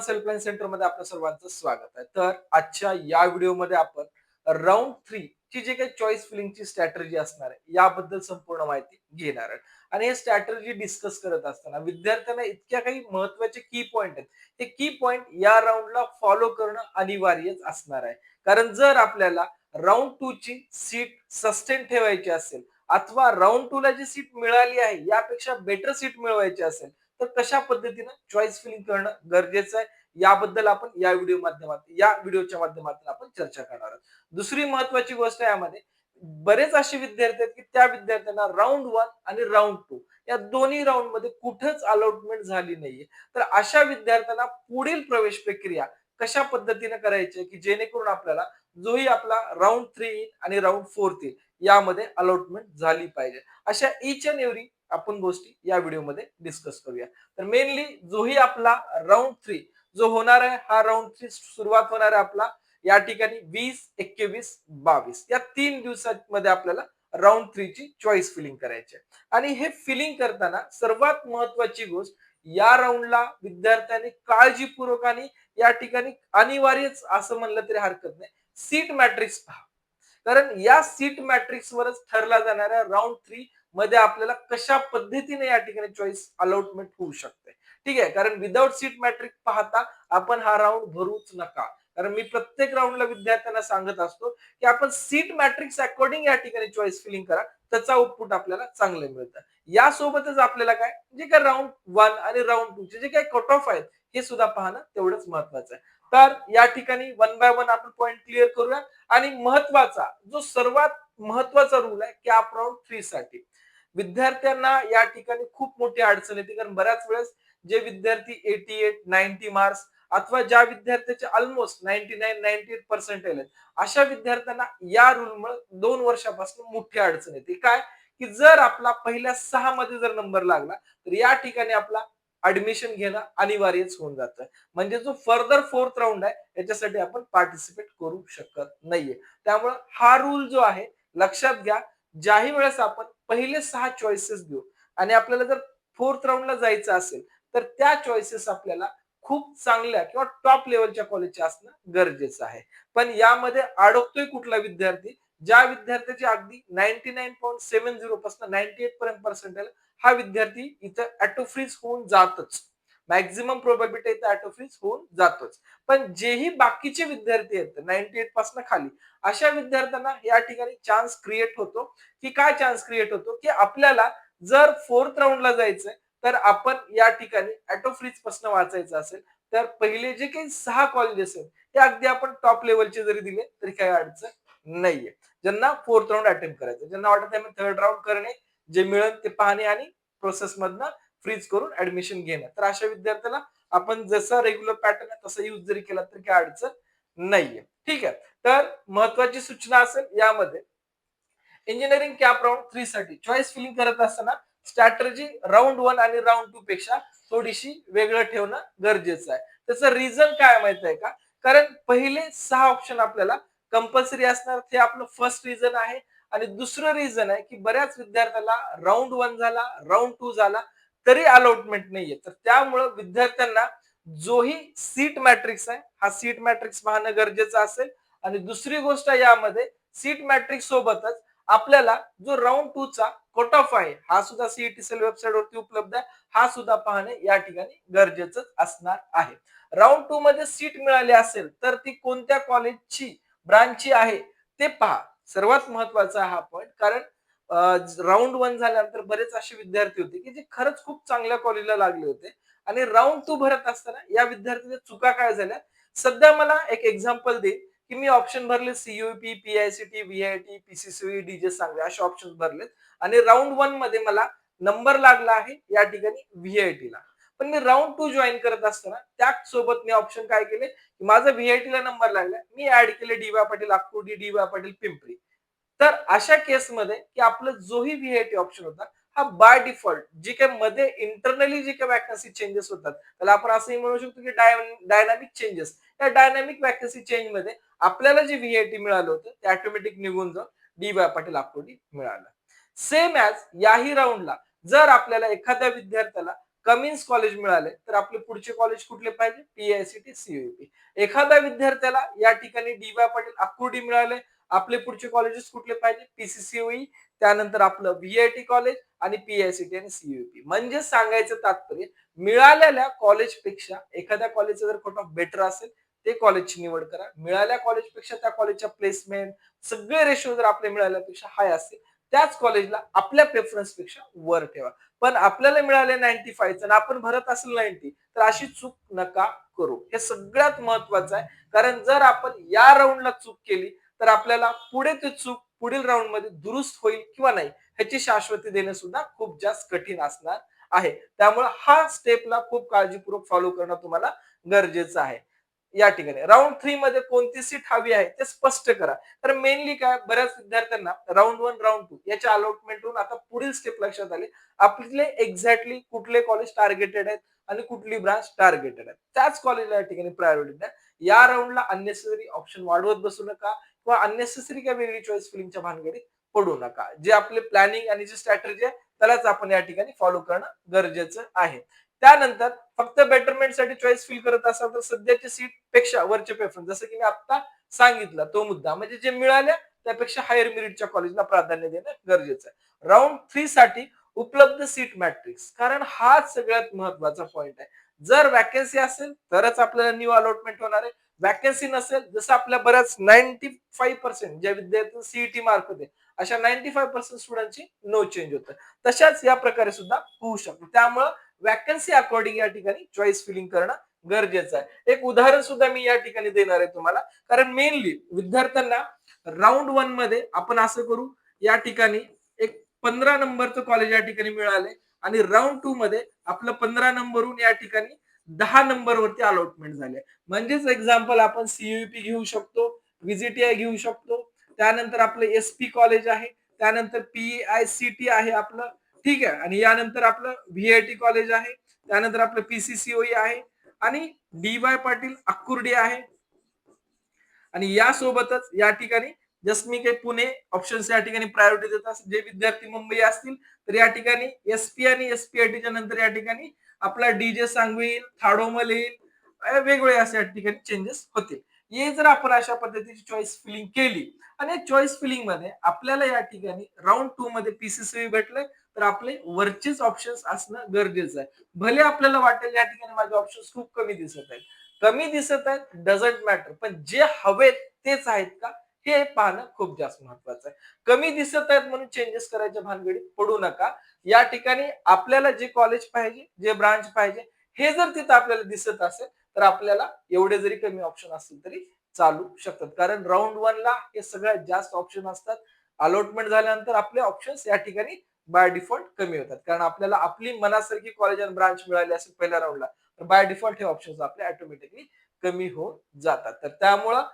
Helpline centre मध्ये आपल्या सर्वांचं स्वागत आहे. तर आजच्या या व्हिडिओमध्ये आपण राउंड 3 ची जे काही चॉईस फिलिंगची स्ट्रॅटेजी असणार आहे याबद्दल संपूर्ण माहिती घेणार आहे. आणि हे स्ट्रॅटेजी डिस्कस करत असताना विद्यार्थ्यांना इतक्या काही महत्त्वाचे की पॉइंट आहेत. हे की पॉइंट या राउंडला फॉलो करणं अनिवार्यच असणार आहे. कारण जर आपल्याला राउंड 2 ची सीट सस्टेन ठेवायची असेल अथवा राउंड 2 ला जी सीट मिळाली आहे यापेक्षा बेटर सीट मिळवायची असेल तर कशा पद्धतीनं चॉईस फिलिंग करणं गरजेचं आहे याबद्दल आपण या व्हिडिओच्या माध्यमातून आपण चर्चा करणार आहोत. दुसरी महत्वाची गोष्ट यामध्ये बरेच असे विद्यार्थी आहेत की त्या विद्यार्थ्यांना राउंड 1 आणि राउंड 2 या दोन्ही राउंड मध्ये कुठेच अलॉटमेंट झाली नाहीये. तर अशा विद्यार्थ्यांना पुढील प्रवेश प्रक्रिया कशा पद्धतीने करायची की जेणेकरून आपल्याला जोही आपला राउंड 3 आणि राउंड 4 यामध्ये अलॉटमेंट झाली पाहिजे. अशा इच अँड एव्हरी आपण गोष्टी या व्हिडिओमध्ये डिस्कस करूया. तर मेनली जोही आपला राउंड 3 जो होणार आहे हा राउंड 3 सुरुवात होणार आहे आपला या ठिकाणी 20, 21, 22 या 3 दिवसांमध्ये आपल्याला राउंड 3 ची चॉईस फिलिंग करायची आहे. आणि हे फिलिंग करताना सर्वात महत्वाची गोष्ट या राउंडला विद्यार्थ्यांनी काळजीपूर्वक आणि या ठिकाणी अनिवार्यच असं म्हणलं तरी हरकत नाही सीट मॅट्रिक्स पहा. कारण या सीट मॅट्रिक्स वरच ठरला जाणाऱ्या राउंड 3 मध्ये आपल्याला कशा पद्धतीने या ठिकाणी चॉईस अलॉटमेंट होऊ शकते. ठीक आहे, कारण विदाउट सीट मॅट्रिक्स पाहता आपण हा राउंड भरूच नका. कारण मी प्रत्येक राउंडला विद्यार्थ्यांना सांगत असतो की आपण सीट मॅट्रिक्स अकॉर्डिंग या ठिकाणी चॉईस फिलिंग करा, त्याचा आउटपुट आपल्याला चांगलं मिळतं. यासोबतच आपल्याला काय जे काय राउंड 1 आणि राउंड 2 चे जे काही कट ऑफ आहेत हे सुद्धा पाहणं तेवढंच महत्वाचं आहे. तर या ठिकाणी वन बाय वन आपण पॉइंट क्लिअर करूया. आणि महत्वाचा जो सर्वात महत्वाचा रूल आहे कॅप राउंड 3 साठी विद्यार्थ्यांना या ठिकाणी खूप मोठी अडचण येते. कारण बऱ्याच वेळेस जे विद्यार्थी 88, 90 मार्क्स अथवा ज्या विद्यार्थ्याचे ऑलमोस्ट 99, 98% आहेत अशा विद्यार्थ्यांना या रूलमुळे 2 वर्षापासून मोठी अडचण येते. काय की जर आपला पहिल्या 6 मध्ये जर नंबर लागला तर या ठिकाणी आपला ऍडमिशन घेणं अनिवार्यच होऊन जातं. म्हणजे जो फर्दर फोर्थ राऊंड आहे याच्यासाठी आपण पार्टिसिपेट करू शकत नाहीये. त्यामुळे हा रूल जो आहे लक्षात घ्या. ज्याही वेळेस आपण पहिले 6 चॉईसेस घेऊ आणि आपल्याला जर फोर्थ राऊंडला जायचं असेल तर त्या चॉईसेस आपल्याला खूप चांगल्या किंवा टॉप लेवलच्या कॉलेजच्या असणं गरजेचं आहे. पण यामध्ये अडकतोय कुठला विद्यार्थी ज्या विद्यार्थ्याची अगदी 99.70 पासून 98 पर्यंत पर्सेंटाईल हा विद्यार्थी इथं ऑटो फ्रीज होऊन जातच. मॅक्झिमम प्रोबॅबिलिटी इथं ऑटो फ्रीज होऊन जातोच. पण जेही बाकीचे विद्यार्थी आहेत 98 पासून खाली अशा विद्यार्थ्यांना या ठिकाणी चान्स क्रिएट होतो. की काय चान्स क्रिएट होतो की आपल्याला जर फोर्थ राऊंडला जायचंय तर आपण या ठिकाणी ऑटो फ्रीज पासून वाचायचं असेल तर पहिले जे काही 6 कॉलेजेस आहेत ते अगदी आपण टॉप लेवलचे जरी दिले तरी काही अडचण नाहीये. ज्यांना फोर्थ राऊंड अटेम्प्ट करायचं, ज्यांना वाटत आहे थर्ड राऊंड करणे, जे मिळेल ते पाहणे आणि प्रोसेस मधनं फ्रीज करून ऍडमिशन घेणं, तर अशा विद्यार्थ्याला आपण जसा रेग्युलर पॅटर्न आहे तसा यूज जरी केला तरी काही अडचण नाहीये. ठीक आहे, तर महत्वाची सूचना असेल यामध्ये इंजिनिअरिंग कॅप राउंड 3 साठी चॉईस फिलिंग करत असताना स्ट्रॅटेजी राउंड 1 आणि राउंड 2 पेक्षा थोडीशी वेगळं ठेवणं गरजेचं आहे. त्याचं रिझन काय माहित आहे का? कारण पहिले 6 ऑप्शन आपल्याला कंपल्सरी असणार, ते आपलं फर्स्ट रिझन आहे. आणि दुसरं रिझन आहे की बऱ्याच विद्यार्थ्याला राउंड 1 झाला, राउंड 2 झाला तरी अलॉटमेंट नाहीये. तर त्यामुळे विद्यार्थ्यांना जोही सीट मॅट्रिक्स आहे हा सीट मॅट्रिक्स पाहणं गरजेचं असेल. आणि दुसरी गोष्ट यामध्ये सीट मॅट्रिक्स सोबतच आपल्याला जो राउंड 2 चा कट ऑफ आहे हा सुद्धा सीईटी सेल वेबसाईट वरती उपलब्ध आहे. हा सुद्धा पाहणे या ठिकाणी गरजेचं असणार आहे. राउंड 2 मध्ये सीट मिळाली असेल तर ती कोणत्या कॉलेजची ब्रांचची आहे ते पहा. सर्वात महत्वाचा हा पॉइंट. कारण राउंड 1 झाल्यानंतर बरेच असे विद्यार्थी होते की जे खरंच खूप चांगल्या कॉलेजला लागले होते आणि राउंड 2 भरत असताना या विद्यार्थ्यांच्या चुका काय झाल्या. सध्या मला एक एक्झाम्पल दे की मी ऑप्शन भरले CUP, PICT, VIT, पीसीसीई, DJ Sangve असे ऑप्शन भरलेत आणि राउंड 1 मध्ये मला नंबर लागला आहे या ठिकाणी व्हीआयटी ला. पण मी राउंड 2 जॉईन करत असताना त्याच सोबत मी ऑप्शन काय केले की माझा व्हीआयटी ला नंबर लागला, मी ऍड केले डी.वाय. पाटील अक्कोडी, डी.वाय. पाटील पिंपरी. तर अशा केसमध्ये की आपलं जोही व्हीआयटी ऑप्शन होता हा बाय डिफॉल्ट जे काही मध्ये इंटरनली जे काही वॅकन्सी चेंजेस होतात त्याला आपण असंही म्हणू शकतो की डायनामिक चेंजेस. त्या डायनामिक वॅकन्सी चेंज मध्ये आपल्याला जे व्हीआयटी मिळालं होतं ते ऑटोमॅटिक निघून जाऊन डी.वाय. पाटील अक्कोडी मिळालं. सेम ऍज याही राऊंडला जर आपल्याला एखाद्या विद्यार्थ्याला कमिन्स कॉलेज मिळाले तर आपले पुढचे कॉलेज कुठले पाहिजे, PICT CUP. एखाद्या विद्यार्थ्याला या ठिकाणी डी.वाय पाटील आकुर्डी मिळाले, आपले पुढचे कॉलेजेस कुठले पाहिजे, PCCOE, त्यानंतर आपलं VIT कॉलेज आणि PICT आणि CUP. म्हणजे सांगायचं तात्पर्य, मिळालेल्या कॉलेजपेक्षा एखाद्या कॉलेजचा जर कट ऑफ बेटर असेल ते कॉलेजची निवड करा. मिळाल्या कॉलेजपेक्षा त्या कॉलेजच्या प्लेसमेंट सगळे रेशो जर आपल्या मिळाल्यापेक्षा हाय असतील त्याच कॉलेजला आपल्या प्रेफरन्स पेक्षा वर ठेवा. पण आपल्याला मिळाले 95 आणि आपण भरत असेल 90 तर अशी चूक नका करू. हे सगळ्यात महत्वाचं आहे. कारण जर आपण या राऊंडला चूक केली तर आपल्याला पुढे ती चूक पुढील राऊंड मध्ये दुरुस्त होईल किंवा नाही ह्याची शाश्वती देणे सुद्धा खूप जास्त कठीण असणार आहे. त्यामुळे हा स्टेपला खूप काळजीपूर्वक फॉलो करणं तुम्हाला गरजेचं आहे. या ठिकाणी राऊंड 3 मध्ये कोणती सीट हवी आहे ते स्पष्ट करा. तर मेनली काय, बऱ्याच विद्यार्थ्यांना राऊंड 1 राऊंड 2 याच्या अलॉटमेंटवरून आता पुढील स्टेप लक्षात आली, आपले एक्झॅक्टली कुठले कॉलेज टार्गेटेड आहेत आणि कुठली ब्रांच टार्गेटेड आहे त्याच कॉलेजला या ठिकाणी प्रायोरिटी द्या. या राऊंडला अननेसेसरी ऑप्शन वाढवत बसू नका किंवा अननेसेसरी काय वेगळी चॉईस फिलिंगच्या भानगडीत पडू नका. जे आपले प्लॅनिंग आणि जी स्ट्रॅटेजी आहे त्यालाच आपण या ठिकाणी फॉलो करणं गरजेचं आहे. त्यानंतर फक्त बेटरमेंटसाठी चॉईस फिल करत असाल तर सध्याची सीट पेक्षा वरचे प्रेफरन्स, जसं की मी आता सांगितलं तो मुद्दा, म्हणजे जे मिळाल्या त्यापेक्षा हायर मेरिटच्या कॉलेजला प्राधान्य देणं गरजेचं आहे. राऊंड 3 साठी उपलब्ध सीट मॅट्रिक्स, कारण हाच सगळ्यात महत्वाचा पॉइंट आहे. जर वॅकन्सी असेल तरच आपल्याला न्यू अलॉटमेंट होणार आहे. वॅकन्सी नसेल, जसं आपल्या बऱ्याच 95% ज्या विद्यार्थी सीईटी मार्फत आहे अशा 95% स्टुडंटची नो चेंज होतं. तशाच या प्रकारे सुद्धा होऊ शकतो. त्यामुळे वॅकन्सी अकॉर्डिंग या ठिकाणी चॉईस फिलिंग करणं गरजेचं आहे. एक उदाहरण सुद्धा मी या ठिकाणी देणार आहे तुम्हाला, कारण मेनली विद्यार्थ्यांना राऊंड 1 मध्ये आपण असं करू, या ठिकाणी एक 15 नंबरचं कॉलेज या ठिकाणी मिळाले आणि राऊंड 2 मध्ये आपलं 15 नंबरहून या ठिकाणी 10 नंबरवरती अलॉटमेंट झाले. म्हणजेच एक्झाम्पल आपण CUP घेऊ शकतो, VGTI घेऊ शकतो, त्यानंतर आपलं SP कॉलेज आहे, त्यानंतर PICT आहे आपलं, ठीक आहे, आणि यानंतर आपलं VIT कॉलेज आहे, त्यानंतर आपलं PCCOE आहे आणि DY पाटील आकुर्डी आहे. आणि यासोबतच या ठिकाणी जस्ट मी काही पुणे ऑप्शन्स या ठिकाणी प्रायोरिटी देतात. जे विद्यार्थी मुंबई असतील तर या ठिकाणी SP आणि SPITच्या नंतर या ठिकाणी आपला DJ सांगवी येईल, थाडोमल येईल, वेगवेगळे असे या ठिकाणी चेंजेस होतील. हे जर आपण अशा पद्धतीची चॉईस फिलिंग केली आणि चॉईस फिलिंग मध्ये आपल्याला या ठिकाणी राऊंड 2 मध्ये PCCOE भेटले तर आपले वरचेच ऑप्शन्स असणं गरजेचं आहे. भले आपल्याला वाटेल या ठिकाणी माझे ऑप्शन्स खूप कमी दिसत आहेत, कमी दिसत आहेत डझंट मॅटर, पण जे हवेत तेच आहेत का हे पाहणं खूप जास्त महत्वाचं आहे. कमी दिसत आहेत म्हणून चेंजेस करायच्या भानगडीत पडू नका. या ठिकाणी आपल्याला जे कॉलेज पाहिजे, जे ब्रांच पाहिजे, हे जर तिथं आपल्याला दिसत असेल तर आपल्याला एवढे जरी कमी ऑप्शन असतील तरी चालू शकतात. कारण राऊंड 1 ला हे सगळ्यात जास्त ऑप्शन असतात. अलॉटमेंट झाल्यानंतर आपले ऑप्शन्स या ठिकाणी बाय डिफॉल्ट कमी होतात. कारण आपल्याला आपली मनासारखी कॉलेज आणि ब्रांच मिळाली असेल पहिल्या राऊंडला तर बाय डिफॉल्ट हे ऑप्शन्स आपले ऑटोमॅटिकली कमी होऊन जातात. तर त्यामुळं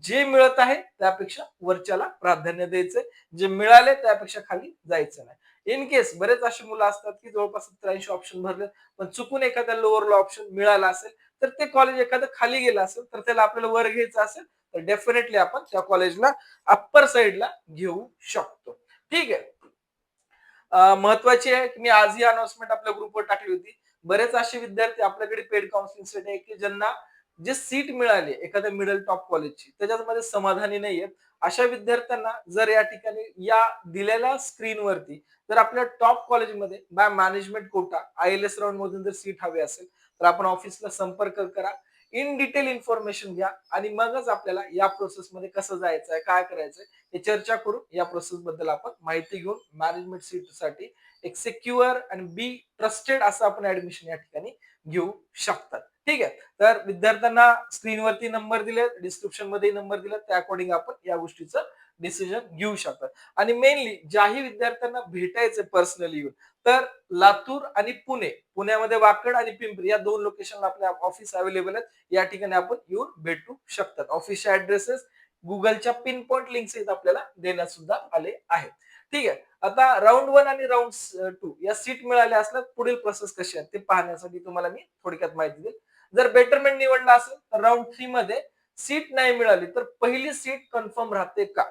जे मिळत आहे त्यापेक्षा वरच्याला प्राधान्य द्यायचंय, जे मिळाले त्यापेक्षा खाली जायचं नाही. इन केस बरेच अशी मुलं असतात की जवळपास 83 ऑप्शन भरले पण चुकून एखाद्या लोअरला ऑप्शन मिळाला असेल तर ते कॉलेज एखादं खाली गेलं असेल तर त्याला आपल्याला वर घ्यायचं असेल तर डेफिनेटली आपण त्या कॉलेजला अप्पर साइडला घेऊ शकतो. ठीक आहे. महत्वाची आहे की मी आज ही अनाउन्समेंट आपल्या ग्रुपवर टाकली होती. बरेच असे विद्यार्थी आपल्याकडे पेड काउन्सिलिंगसाठी आहे की ज्यांना जे सीट मिळाली एखाद्या मिडल टॉप कॉलेजची त्याच्यामध्ये समाधानी नाहीयेत. अशा विद्यार्थ्यांना जर या ठिकाणी या दिलेल्या स्क्रीनवरती जर आपल्या टॉप कॉलेजमध्ये by management quota ILS round मधून जर सीट हवी असेल तर आपण ऑफिसला संपर्क करा. इन डिटेल इन्फॉर्मेशन घ्या आणि मगच आपल्याला या प्रोसेसमध्ये कसं जायचंय, काय करायचंय हे चर्चा करून या प्रोसेस बद्दल आपण माहिती घेऊन मॅनेजमेंट सीटसाठी एक सिक्युअर आणि बी ट्रस्टेड असं आपण ऍडमिशन या ठिकाणी घेऊ शकतात. ठीक आहे. तर विद्यार्थ्यांना स्क्रीनवरती नंबर दिले, डिस्क्रिप्शन मध्ये नंबर दिले, त्या अकॉर्डिंग आपण या गोष्टीचं डिसिजन घेऊ शकतात. आणि मेनली ज्याही विद्यार्थ्यांना भेटायचं पर्सनली येऊन तर लातूर आणि पुणे, पुण्यामध्ये वाकड आणि पिंपरी या 2 लोकेशनला आपले ऑफिस अवेलेबल आहेत. या ठिकाणी आपण येऊन भेटू शकतात. ऑफिसचे ऍड्रेसेस गुगलच्या पिन पॉइंट लिंक्स आपल्याला देण्यात सुद्धा आले आहेत. ठीक आहे. आता राऊंड 1 आणि राऊंड 2 या सीट मिळाल्या असल्यास पुढील प्रोसेस कशी आहे ते पाहण्यासाठी तुम्हाला मी थोडक्यात माहिती देईल. जर बेटरमेंट निवडला असेल तर राऊंड 3 मध्ये सीट नाही मिळाली तर पहिली सीट कन्फर्म राहते का?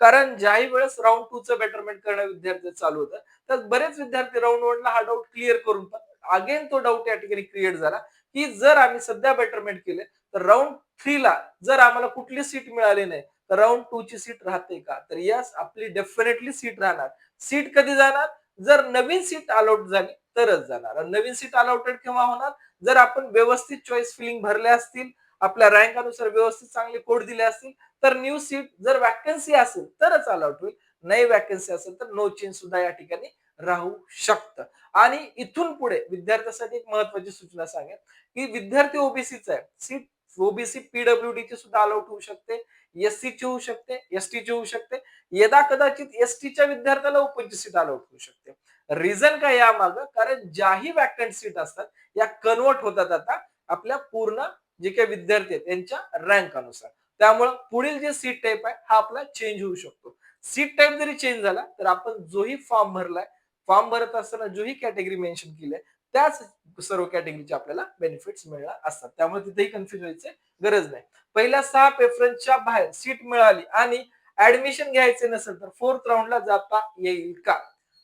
कारण ज्याही वेळेस राऊंड 2 चं बेटरमेंट करणं विद्यार्थी चालू होतं तर बरेच विद्यार्थी राऊंड 1 ला हा डाऊट क्लिअर करून अगेन तो डाऊट या ठिकाणी क्रिएट झाला, की जर आम्ही सध्या बेटरमेंट केले, तर राउंड 3 ला जर आम्हाला कुठली सीट मिळाली नाही, तर राउंड 2 ची सीट राहते का? तर येस, आपली डेफिनेटली सीट राहणार. सीट कधी जाणार? जर नवीन सीट अलॉट झाली तरच जाणार. आणि नवीन सीट अलॉटेड केव्हा होणार? जर आपण व्यवस्थित चॉईस फिलिंग भरले असतील, आपल्या रँक अनुसार व्यवस्थित चांगले कोड दिले असतील, तर न्यू सीट जर वॅकन्सी असेल तरच अलॉट होईल. नाही वॅकन्सी असेल तर नो चेंज सुद्धा या ठिकाणी राहू शकतं. आणि इथून पुढे विद्यार्थ्यांसाठी एक महत्वाची सूचना सांगेन, की विद्यार्थी ओबीसीचा आहे. सीट ओबीसी पीडब्ल्यूडी ची सुद्धा अलॉट होऊ शकते, एससी ची होऊ शकते, एसटी ची होऊ शकते. यदा कदाचित एसटीच्या विद्यार्थ्याला ओपनची सीट अलॉट होऊ शकते. रिझन काय यामागं? कारण ज्याही वॅकंट सीट असतात या कन्वर्ट होतात आता आपल्या पूर्ण जे काही विद्यार्थी आहेत त्यांच्या रँक अनुसार. त्यामुळे पुढील जे सीट टाईप आहे हा आपला चेंज होऊ शकतो. सीट टाईप जरी चेंज झाला तर आपण जोही फॉर्म भरलाय, फॉर्म भरत असताना जोही कॅटेगरी मेन्शन केली त्याच सर्व कॅटेगरीचे आपल्याला बेनिफिट्स मिळणार असतात. त्यामुळे तिथेही कन्फ्युज व्हायची गरज नाही. पहिल्या 6 प्रेफरन्सच्या बाहेर सीट मिळाली आणि ऍडमिशन घ्यायचे नसेल तर 4th राऊंडला जाता येईल का?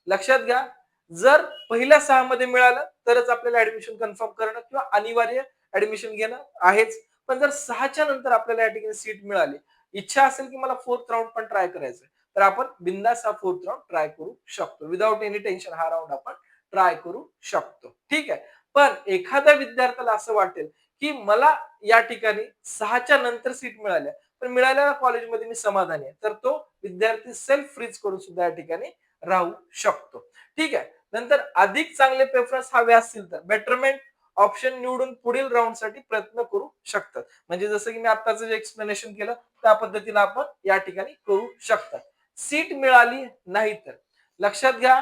लक्षात घ्या, जर पहिल्या 6 मध्ये मिळालं तरच आपल्याला ऍडमिशन कन्फर्म करणं किंवा अनिवार्य ऍडमिशन घेणं आहेच. पण जर 6च्या नंतर आपल्याला या ठिकाणी सीट मिळाली, इच्छा असेल की मला 4th राऊंड पण ट्राय करायचं, तर आपण बिंदास हा 4th राऊंड ट्राय करू शकतो. विदाउट एनी टेन्शन हा राऊंड आपण ट्राय करू शकतो. ठीक आहे. पण एखाद्या विद्यार्थ्याला असं वाटेल, की मला या ठिकाणी 6च्या नंतर सीट मिळाल्या, पण मिळालेल्या कॉलेजमध्ये मी समाधानी आहे. तर तो विद्यार्थी सेल्फ फ्रीज करून सुद्धा या ठिकाणी राहू शकतो. ठीक आहे. नंतर अधिक चांगले प्रेफरन्स हवे असतील तर बेटरमेंट ऑप्शन निवडून पुढील राऊंडसाठी प्रयत्न करू शकतात. म्हणजे जसं की मी आत्ताचं जे एक्सप्लेनेशन केलं त्या पद्धतीने आपण या ठिकाणी करू शकतात. सीट मिळाली नाही तर लक्षात घ्या,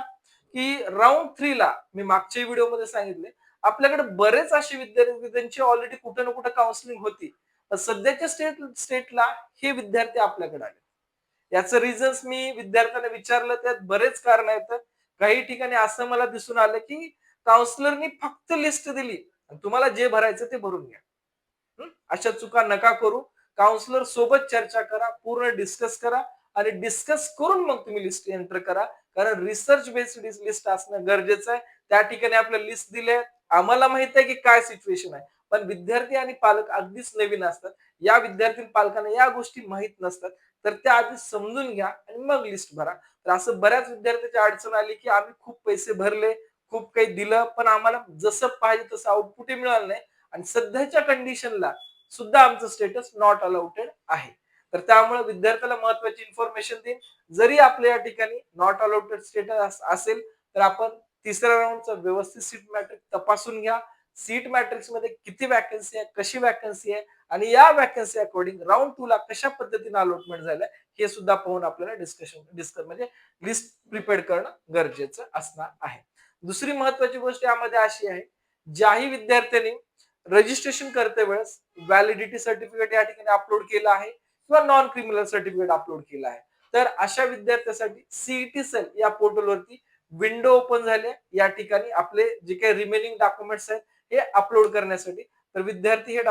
की राऊंड 3 ला मी मागच्या व्हिडिओमध्ये सांगितले, आपल्याकडे बरेच असे विद्यार्थी त्यांची ऑलरेडी कुठे ना कुठे काउन्सिलिंग होती. सध्याच्या स्टेटला हे विद्यार्थी आपल्याकडे आले. याचं रिझन्स मी विद्यार्थ्यांना विचारलं, त्यात बरेच कारण आहेत. काही ठिकाणी असं मला दिसून आलं, की काउन्सिलरनी फक्त लिस्ट दिली आणि तुम्हाला जे भरायचं ते भरून घ्या. अशा चुका नका करू. काउन्सिलर सोबत चर्चा करा, पूर्ण डिस्कस करा आणि डिस्कस करून मग तुम्ही लिस्ट एंटर करा. कारण रिसर्च बेस्ड लिस्ट असणं गरजेचं आहे. त्या ठिकाणी आपल्याला लिस्ट दिले, आम्हाला माहित आहे की काय सिच्युएशन आहे. पण विद्यार्थी आणि पालक अगदीच नवीन असतात. या विद्यार्थी पालकांना या गोष्टी माहित नसतात. तर त्या आधी समजून घ्या आणि मग लिस्ट भरा. तर असं बऱ्याच विद्यार्थ्याची अडचण आली, की आम्ही खूप पैसे भरले, खूप काही दिलं, पण आम्हाला जसं पाहिजे तसं आउटपुटही मिळालं नाही आणि सध्याच्या कंडिशनला सुद्धा आमचं स्टेटस नॉट अलाउटेड आहे. तर त्यामुळे विद्यार्थ्याला महत्वाची इन्फॉर्मेशन देईन. जरी आपल्या या ठिकाणी नॉट अलाउटेड स्टेटस असेल तर आपण तिसऱ्या राऊंडचा व्यवस्थित सीट मॅट्रिक्स तपासून घ्या. सीट मॅट्रिक्स मध्ये किती वॅकन्सी आहे, कशी वॅकन्सी आहे आणि या वॅकन्सी अकॉर्डिंग राऊंड 2 ला कशा पद्धतीने अलॉटमेंट झालं हे सुद्धा पाहून आपल्याला डिस्कस म्हणजे लिस्ट प्रिपेअर करणं गरजेचं असणार आहे. दुसरी महत्वाची गोष्ट यामध्ये अशी आहे, ज्याही विद्यार्थ्यांनी रजिस्ट्रेशन करते वेळेस व्हॅलिडिटी सर्टिफिकेट या ठिकाणी अपलोड केलं आहे किंवा नॉन क्रिमिनल सर्टिफिकेट अपलोड केलं आहे, तर अशा विद्यार्थ्यांसाठी सीईटी सेल या पोर्टलवरती विंडो ओपन झाली. या ठिकाणी आपले जे काही रिमेनिंग डॉक्युमेंट्स आहेत हे अपलोड करण्यासाठी. तर विद्यार्थी हे